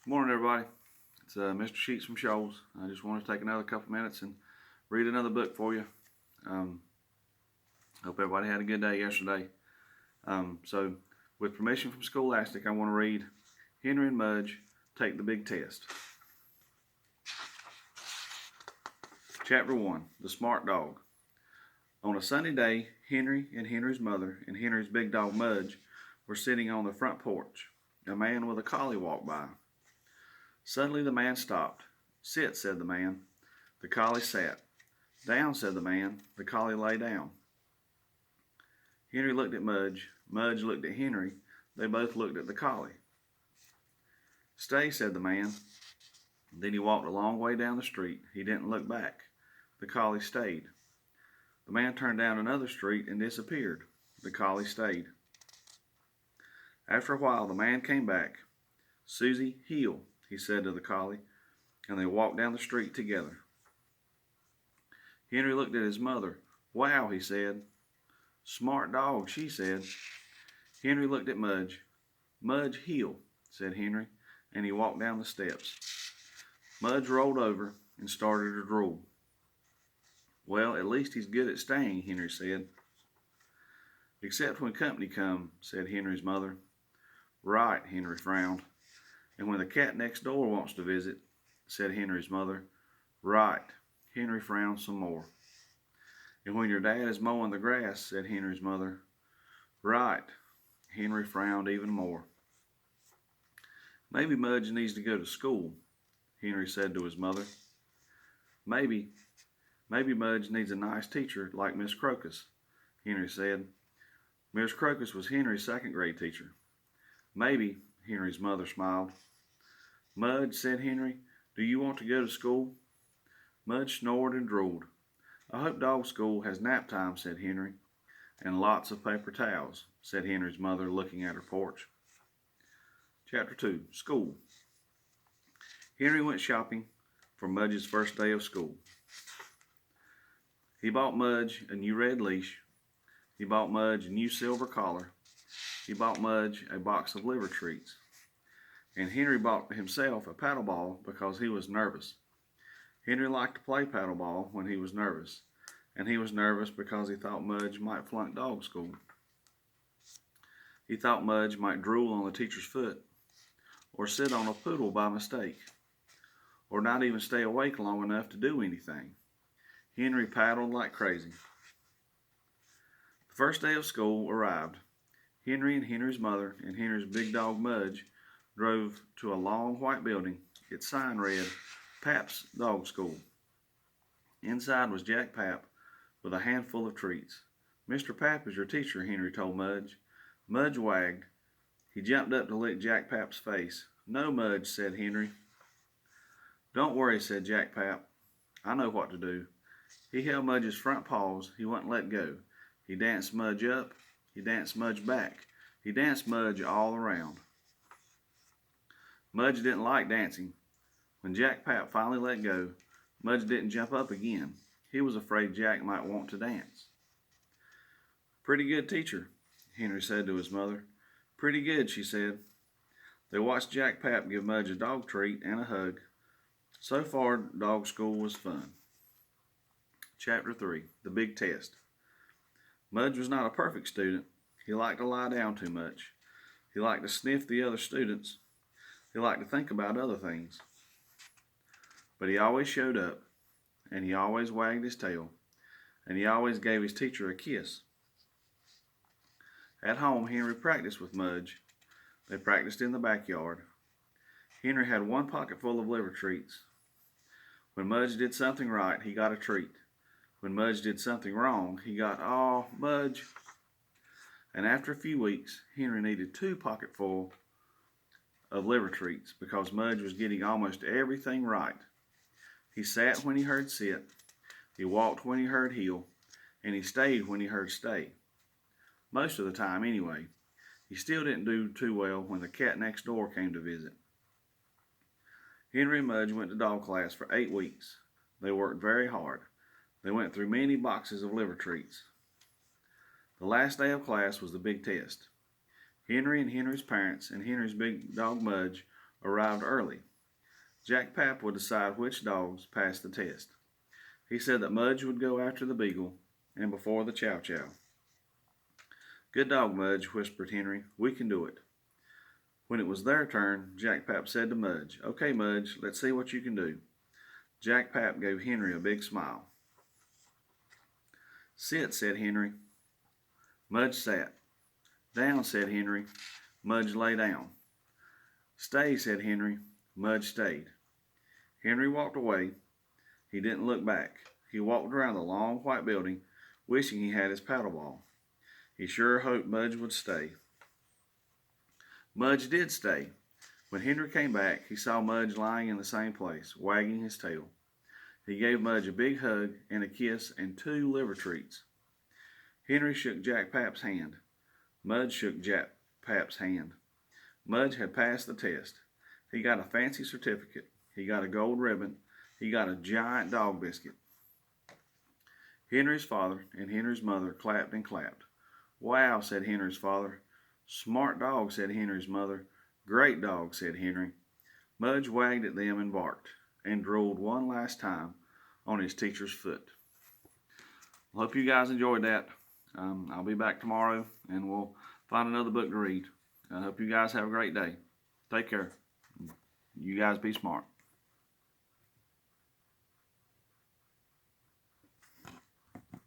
Good morning, everybody. It's Mr. Sheets from Shoals. I just want to take another couple minutes and read another book for you. Hope everybody had a good day yesterday. So, with permission from Scholastic, I want to read Henery and Mudge Take the Big Test. Chapter 1, The Smart Dog. On a sunny day, Henery and Henery's mother and Henery's big dog Mudge were sitting on the front porch. A man with a collie walked by. Suddenly the man stopped. "Sit," said the man. The collie sat. "Down," said the man. The collie lay down. Henery looked at Mudge. Mudge looked at Henery. They both looked at the collie. "Stay," said the man. Then he walked a long way down the street. He didn't look back. The collie stayed. The man turned down another street and disappeared. The collie stayed. After a while, the man came back. "Susie, heel," he said to the collie, and they walked down the street together. Henery looked at his mother. "Wow," he said. "Smart dog," she said. Henery looked at Mudge. "Mudge, heel," said Henery, and he walked down the steps. Mudge rolled over and started to drool. "Well, at least he's good at staying," Henery said. "Except when company come," said Henery's mother. "Right," Henery frowned. "And when the cat next door wants to visit," said Henery's mother. "Right." Henery frowned some more. "And when your dad is mowing the grass," said Henery's mother. "Right." Henery frowned even more. "Maybe Mudge needs to go to school," Henery said to his mother. Maybe Mudge needs a nice teacher like Miss Crocus," Henery said. Miss Crocus was Henery's second grade teacher. "Maybe," Henery's mother smiled. "Mudge," said Henery, "do you want to go to school?" Mudge snored and drooled. "I hope dog school has nap time," said Henery. "And lots of paper towels," said Henery's mother, looking at her porch. Chapter 2, School. Henery went shopping for Mudge's first day of school. He bought Mudge a new red leash. He bought Mudge a new silver collar. He bought Mudge a box of liver treats. And Henery bought himself a paddle ball because he was nervous. Henery liked to play paddle ball when he was nervous, and he was nervous because he thought Mudge might flunk dog school. He thought Mudge might drool on the teacher's foot, or sit on a poodle by mistake, or not even stay awake long enough to do anything. Henery paddled like crazy. The first day of school arrived. Henery and Henery's mother and Henery's big dog Mudge drove to a long white building. Its sign read, "Pap's Dog School." Inside was Jack Pap with a handful of treats. "Mr. Pap is your teacher," Henery told Mudge. Mudge wagged. He jumped up to lick Jack Pap's face. "No, Mudge," said Henery. "Don't worry," said Jack Pap. "I know what to do." He held Mudge's front paws. He wouldn't let go. He danced Mudge up. He danced Mudge back. He danced Mudge all around. Mudge didn't like dancing. When Jack Pap finally let go, Mudge didn't jump up again. He was afraid Jack might want to dance. "Pretty good teacher," Henery said to his mother. "Pretty good," she said. They watched Jack Pap give Mudge a dog treat and a hug. So far, dog school was fun. Chapter 3, The Big Test. Mudge was not a perfect student. He liked to lie down too much. He liked to sniff the other students. He liked to think about other things. But he always showed up, and he always wagged his tail, and he always gave his teacher a kiss. At home, Henery practiced with Mudge. They practiced in the backyard. Henery had one pocket full of liver treats. When Mudge did something right, he got a treat. When Mudge did something wrong, he got, "Aw, Mudge." And after a few weeks, Henery needed 2 pocketfuls of liver treats because Mudge was getting almost everything right. He sat when he heard sit, he walked when he heard heel, and he stayed when he heard stay. Most of the time, anyway. He still didn't do too well when the cat next door came to visit. Henery and Mudge went to dog class for 8 weeks. They worked very hard. They went through many boxes of liver treats. The last day of class was the big test. Henery and Henery's parents and Henery's big dog Mudge arrived early. Jack Papp would decide which dogs passed the test. He said that Mudge would go after the beagle and before the chow chow. Good dog, Mudge, whispered Henery. We can do it. When it was their turn, Jack Papp said to Mudge, Okay, Mudge, let's see what you can do. Jack Papp gave Henery a big smile. Sit, said Henery. Mudge sat. Down, said Henery. Mudge lay down. Stay, said Henery. Mudge stayed. Henery walked away. He didn't look back. He walked around the long white building, wishing he had his paddle ball. He sure hoped Mudge would stay. Mudge did stay. When Henery came back, he saw Mudge lying in the same place, wagging his tail. He gave Mudge a big hug and a kiss and 2 liver treats. Henery shook Jack Papp's hand. Mudge shook Jack Papp's hand. Mudge had passed the test. He got a fancy certificate. He got a gold ribbon. He got a giant dog biscuit. Henery's father and Henery's mother clapped and clapped. Wow, said Henery's father. Smart dog, said Henery's mother. Great dog, said Henery. Mudge wagged at them and barked, and drooled one last time on his teacher's foot. I hope you guys enjoyed that. I'll be back tomorrow, and we'll find another book to read. I hope you guys have a great day. Take care. You guys be smart.